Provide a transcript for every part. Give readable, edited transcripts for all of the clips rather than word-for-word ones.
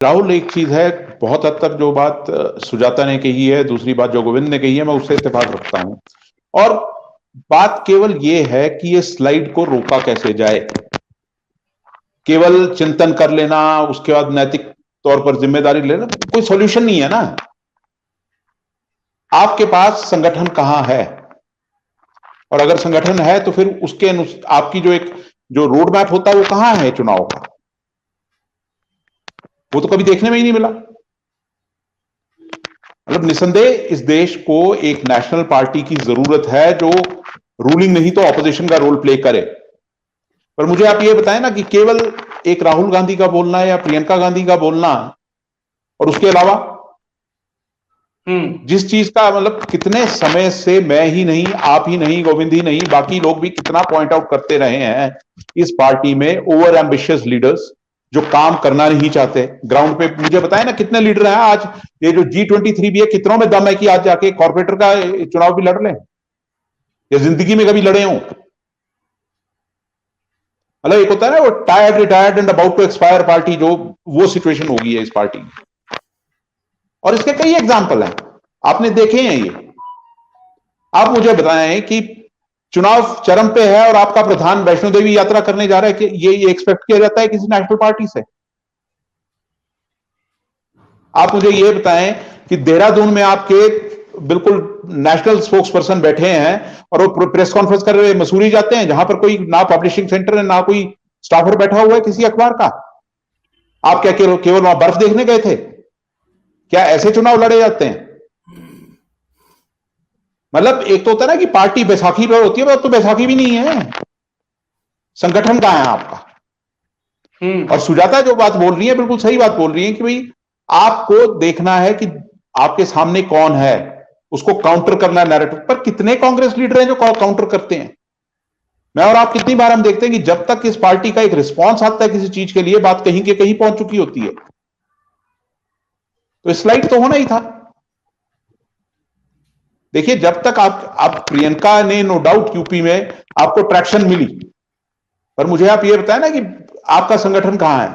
राहुल, एक चीज है, बहुत हद तक जो बात सुजाता ने कही है, दूसरी बात जो गोविंद ने कही है, मैं उससे इत्तेफाक रखता हूं। और बात केवल ये है कि ये स्लाइड को रोका कैसे जाए। केवल चिंतन कर लेना, उसके बाद नैतिक तौर पर जिम्मेदारी लेना कोई सॉल्यूशन नहीं है ना। आपके पास संगठन कहां है, और अगर संगठन है तो फिर उसके आपकी जो रोड मैप होता है वो कहां है चुनाव का, वो तो कभी देखने में ही नहीं मिला। मतलब निसंदेह इस देश को एक नेशनल पार्टी की जरूरत है जो रूलिंग नहीं तो ऑपोजिशन का रोल प्ले करे। पर मुझे आप ये बताएं ना कि केवल एक राहुल गांधी का बोलना या प्रियंका गांधी का बोलना और उसके अलावा जिस चीज का मतलब कितने समय से मैं ही नहीं, आप ही नहीं, गोविंद ही नहीं, बाकी लोग भी कितना पॉइंट आउट करते रहे हैं, इस पार्टी में ओवर एम्बिशियस लीडर्स जो काम करना नहीं चाहते ग्राउंड पे। मुझे बताएं ना कितने लीडर हैं आज, ये जो G23 भी है, कितनों में दम है कि आज जाके कॉर्पोरेटर का चुनाव भी लड़ लें या जिंदगी में कभी लड़े हों। मतलब एक होता है ना वो tired, retired and about to expire party, जो वो सिचुएशन हो गई है इस पार्टी की। और इसके कई एग्जाम्पल हैं, आपने देखे हैं ये। आप मुझे बताएं कि चुनाव चरम पे है और आपका प्रधान वैष्णो देवी यात्रा करने जा रहा है, कि ये एक्सपेक्ट किया जाता है किसी नेशनल पार्टी से? आप मुझे ये बताएं कि देहरादून में आपके बिल्कुल नेशनल स्पोक्स पर्सन बैठे हैं और वो प्रेस कॉन्फ्रेंस कर रहे, मसूरी जाते हैं जहां पर कोई ना पब्लिशिंग सेंटर है ना कोई स्टाफर बैठा हुआ है किसी अखबार का। आप क्या केवल वहां बर्फ देखने गए थे? क्या ऐसे चुनाव लड़े जाते हैं? मतलब एक तो होता है ना कि पार्टी बैसाखी पर होती है, पर तो बैसाखी भी नहीं है, संगठन कहां है आपका। और सुजाता जो बात बोल रही है बिल्कुल सही बात बोल रही है कि भाई आपको देखना है कि आपके सामने कौन है, उसको काउंटर करना है नैरेटिव पर। कितने कांग्रेस लीडर हैं जो काउंटर करते हैं? मैं और आप कितनी बार हम देखते हैं कि जब तक इस पार्टी का एक रिस्पॉन्स आता है किसी चीज के लिए, बात कहीं के कहीं पहुंच चुकी होती है। तो स्लाइड तो होना ही था। देखिए, जब तक आप प्रियंका ने नो डाउट यूपी में आपको ट्रैक्शन मिली, पर मुझे आप ये बताएं ना कि आपका संगठन कहां है।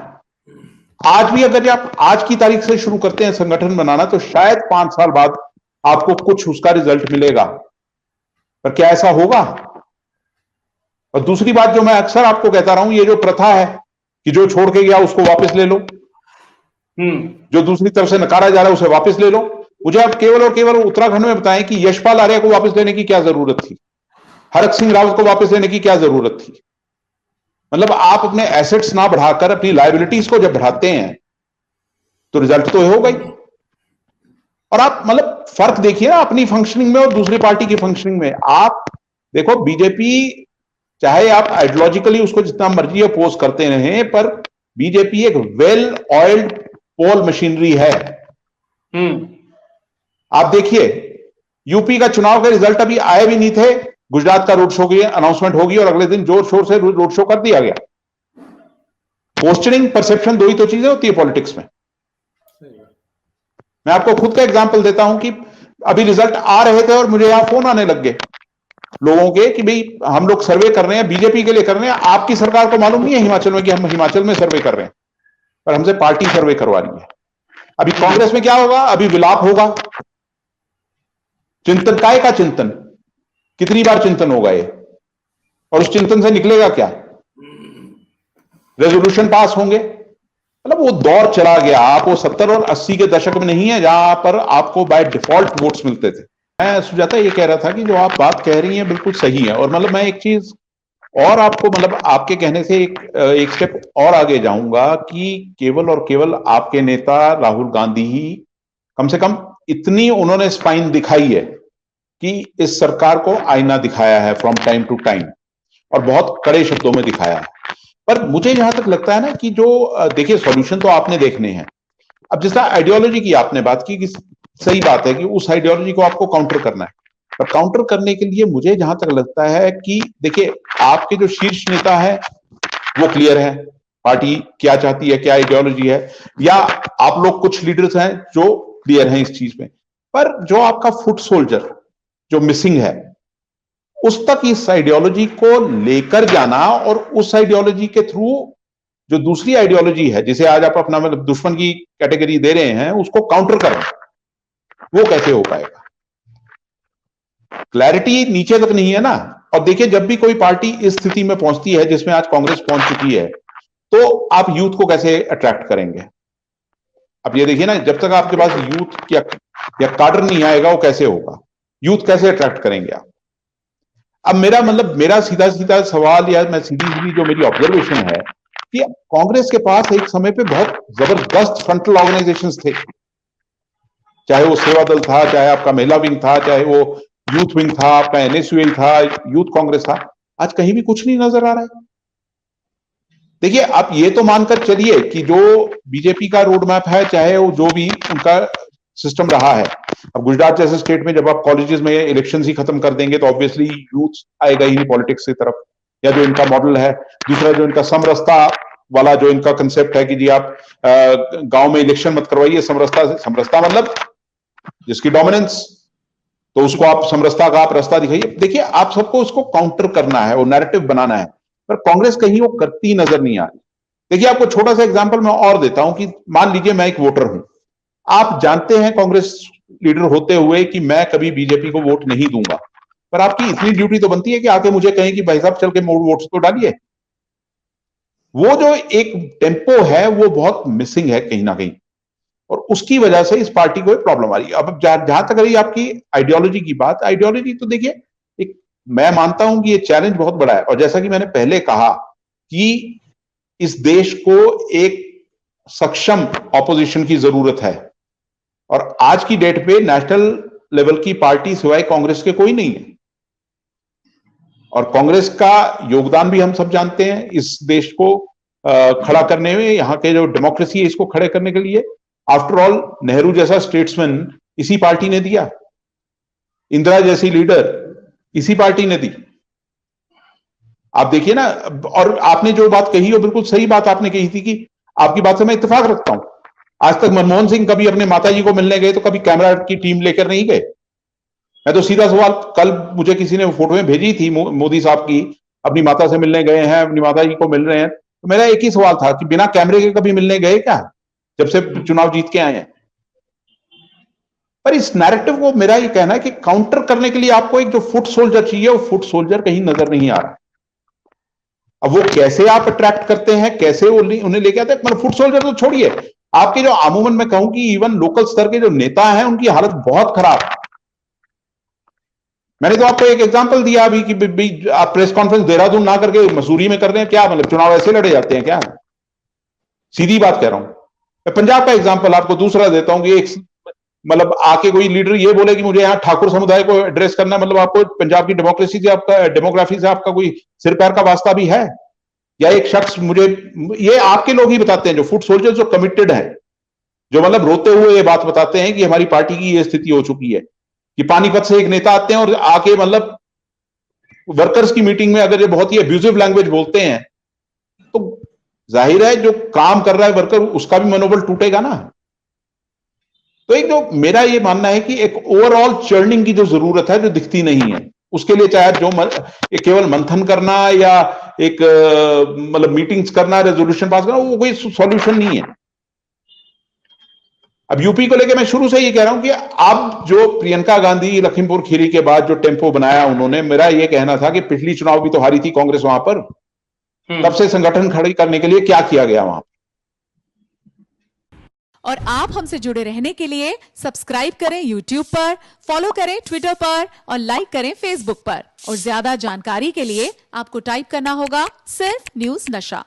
आज भी अगर आप आज की तारीख से शुरू करते हैं संगठन बनाना तो शायद 5 साल बाद आपको कुछ उसका रिजल्ट मिलेगा, पर क्या ऐसा होगा? और दूसरी बात जो मैं अक्सर आपको कहता रहा हूं, ये जो प्रथा है कि जो छोड़ के गया उसको वापस ले लो, जो दूसरी तरफ से नकारा जा रहा है उसे वापस ले लो। मुझे आप केवल और केवल उत्तराखंड में बताएं कि यशपाल आर्या को वापस लेने की क्या जरूरत थी, हरक सिंह रावत को वापस लेने की क्या जरूरत थी? मतलब आप अपने एसेट्स ना बढ़ाकर अपनी लायबिलिटीज को जब बढ़ाते हैं तो रिजल्ट तो होगा ही। और आप मतलब फर्क देखिए ना अपनी फंक्शनिंग में और दूसरी पार्टी की फंक्शनिंग में। आप देखो, बीजेपी चाहे आप आइडियोलॉजिकली उसको जितना मर्जी अपोज करते रहे, पर बीजेपी एक वेल ऑयल्ड पोल मशीनरी है। आप देखिए, यूपी का चुनाव के रिजल्ट अभी आए भी नहीं थे, गुजरात का रोड शो की अनाउंसमेंट होगी और अगले दिन जोर शोर से रोड शो कर दिया गया। पोस्टरिंग, परसेप्शन, दो ही तो चीजें होती है पॉलिटिक्स में। मैं आपको खुद का एग्जांपल देता हूं कि अभी रिजल्ट आ रहे थे और मुझे यहां फोन आने लग गए लोगों के कि भाई हम लोग सर्वे कर रहे हैं, बीजेपी के लिए कर रहे हैं, आपकी सरकार को मालूम नहीं है हिमाचल में कि हम हिमाचल में सर्वे कर रहे हैं, पर हमसे पार्टी सर्वे करवा रही है। अभी कांग्रेस में क्या होगा? अभी विलाप होगा, चिंतन, काय का चिंतन, कितनी बार चिंतन होगा ये, और उस चिंतन से निकलेगा क्या? रेजोल्यूशन पास होंगे। मतलब वो दौर चला गया। आप वो 70 और 80 के दशक में नहीं है जहां पर आपको बाय डिफॉल्ट वोट्स मिलते थे। मैं सुजाता ये कह रहा था कि जो आप बात कह रही हैं बिल्कुल सही है, और मतलब मैं एक चीज और आपको मतलब आपके कहने से एक स्टेप और आगे जाऊंगा कि केवल और केवल आपके नेता राहुल गांधी ही कम से कम इतनी उन्होंने स्पाइन दिखाई है कि इस सरकार को आईना दिखाया है फ्रॉम टाइम टू टाइम, और बहुत कड़े शब्दों में दिखाया है। पर मुझे जहां तक लगता है ना कि जो देखिए सॉल्यूशन तो आपने देखने हैं। अब जिस तरह आइडियोलॉजी की आपने बात की कि सही बात है कि उस आइडियोलॉजी को आपको काउंटर करना है, पर काउंटर करने के लिए मुझे जहां तक लगता है कि देखिए आपके जो शीर्ष नेता है वो क्लियर है, पार्टी क्या चाहती है, क्या आइडियोलॉजी है, या आप लोग कुछ लीडर्स हैं जो क्लियर हैं इस चीज में। पर जो आपका फुट सोल्जर जो मिसिंग है, उस तक इस आइडियोलॉजी को लेकर जाना और उस आइडियोलॉजी के थ्रू जो दूसरी आइडियोलॉजी है जिसे आज आप अपना मतलब दुश्मन की कैटेगरी दे रहे हैं, उसको काउंटर करें, वो कैसे हो पाएगा? क्लैरिटी नीचे तक नहीं है ना। और देखिए, जब भी कोई पार्टी इस स्थिति में पहुंचती है जिसमें आज कांग्रेस पहुंच चुकी है, तो आप यूथ को कैसे अट्रैक्ट करेंगे? अब ये देखिए ना, जब तक आपके पास यूथ या काडर नहीं आएगा, वो कैसे होगा? यूथ कैसे अट्रैक्ट करेंगे आप? अब मेरा सीधा सीधा सवाल, या मैं सीधी जो मेरी ऑब्जर्वेशन है कि कांग्रेस के पास एक समय पे बहुत जबरदस्त फ्रंटल ऑर्गेनाइजेशंस थे, चाहे वो सेवा दल था, चाहे आपका महिला विंग था, चाहे वो यूथ विंग था, आपका एनएसयूएल था, यूथ कांग्रेस था। आज कहीं भी कुछ नहीं नजर आ रहा है। देखिए, आप ये तो मानकर चलिए कि जो बीजेपी का रोड मैप है, चाहे वो जो भी उनका सिस्टम रहा है, अब गुजरात जैसे स्टेट में जब आप कॉलेजेस में इलेक्शन ही खत्म कर देंगे तो ऑब्वियसली यूथ आएगा ही नहीं पॉलिटिक्स की तरफ, या जो इनका मॉडल है। दूसरा, जो इनका समरसता वाला जो इनका कंसेप्ट है कि जी आप गांव में इलेक्शन मत करवाइए, समरसता मतलब जिसकी डोमिनेंस, तो उसको आप समरसता का आप रास्ता दिखाइए। देखिए, आप सबको उसको काउंटर करना है, वो नैरेटिव बनाना है, पर कांग्रेस कहीं वो करती नजर नहीं आ रही। देखिए, आपको छोटा सा एग्जांपल मैं और देता हूं कि मान लीजिए मैं एक वोटर हूं, आप जानते हैं कांग्रेस लीडर होते हुए कि मैं कभी बीजेपी को वोट नहीं दूंगा, पर आपकी इतनी ड्यूटी तो बनती है कि आके मुझे कहें कि भाई साहब चल के वोट्स तो डालिए। वो जो एक टेम्पो है वो बहुत मिसिंग है कहीं ना कहीं, और उसकी वजह से इस पार्टी को एक प्रॉब्लम आ रही है। अब जहां तक रही आपकी आइडियोलॉजी की बात, आइडियोलॉजी तो देखिए, एक मैं मानता हूं कि ये चैलेंज बहुत बड़ा है, और जैसा कि मैंने पहले कहा कि इस देश को एक सक्षम ऑपोजिशन की जरूरत है, और आज की डेट पे नेशनल लेवल की पार्टी सिवाय कांग्रेस के कोई नहीं है। और कांग्रेस का योगदान भी हम सब जानते हैं इस देश को खड़ा करने में, यहाँ के जो डेमोक्रेसी है इसको खड़े करने के लिए। आफ्टर ऑल, नेहरू जैसा स्टेट्समैन इसी पार्टी ने दिया, इंदिरा जैसी लीडर इसी पार्टी ने दी। आप देखिए ना, और आपने जो बात कही वो बिल्कुल सही बात आपने कही थी कि आपकी बात से मैं इत्तेफाक रखता हूं। आज तक मनमोहन सिंह कभी अपने माताजी को मिलने गए तो कभी कैमरा की टीम लेकर नहीं गए। मैं तो सीधा सवाल, कल मुझे किसी ने फोटो में भेजी थी मोदी साहब की, अपनी माता से मिलने गए हैं, अपनी माताजी को मिल रहे हैं, तो मेरा एक ही सवाल था कि बिना कैमरे के कभी मिलने गए क्या, जब से चुनाव जीत के आए हैं? पर इस नैरेटिव को मेरा ये कहना है कि काउंटर करने के लिए आपको एक जो फुट सोल्जर चाहिए, वो फुट सोल्जर कहीं नजर नहीं आ रहा। अब वो कैसे आप अट्रैक्ट करते हैं, कैसे वो उन्हें लेके आते हैं, मतलब फुट सोल्जर तो छोड़िए, आपके जो अमूमन मैं कहूं कि इवन लोकल स्तर के जो नेता हैं उनकी हालत बहुत खराब है। मैंने तो आपको एक एग्जांपल दिया अभी कि आप प्रेस कॉन्फ्रेंस देहरादून ना करके मसूरी में कर रहे हैं, क्या मतलब चुनाव ऐसे लड़े जाते हैं क्या? सीधी बात कह रहा हूं। मैं पंजाब का एग्जांपल आपको दूसरा देता हूं कि एक मतलब आके कोई लीडर ये बोले कि मुझे यहां ठाकुर समुदाय को एड्रेस करना, मतलब आपको पंजाब की डेमोक्रेसी से, आपका डेमोग्राफी से आपका कोई सिर पैर का वास्ता भी है? या एक शख्स मुझे, ये आपके लोग ही बताते हैं जो फुट सोल्जर, जो कमिटेड है, जो मतलब रोते हुए ये बात बताते हैं कि हमारी पार्टी की ये स्थिति हो चुकी है कि पानीपत से एक नेता आते हैं और आके मतलब वर्कर्स की मीटिंग में अगर ये बहुत ही अब्यूजिव लैंग्वेज बोलते हैं, तो जाहिर है जो काम कर रहा है वर्कर, उसका भी मनोबल टूटेगा ना। तो एक जो मेरा ये मानना है कि एक ओवरऑल चर्निंग की जो जरूरत है, जो दिखती नहीं है, उसके लिए चाहे जो केवल मंथन करना या एक मतलब मीटिंग्स करना, रेजोल्यूशन पास करना, वो कोई सॉल्यूशन नहीं है। अब यूपी को लेके मैं शुरू से ये कह रहा हूं कि अब जो प्रियंका गांधी लखीमपुर खीरी के बाद जो टेम्पो बनाया उन्होंने, मेरा ये कहना था कि पिछली चुनाव भी तो हारी थी कांग्रेस वहां पर, तब से संगठन खड़े करने के लिए क्या किया गया वहां? और आप हमसे जुड़े रहने के लिए सब्सक्राइब करें YouTube पर, फॉलो करें Twitter पर और लाइक करें Facebook पर। और ज्यादा जानकारी के लिए आपको टाइप करना होगा सिर्फ न्यूज नशा।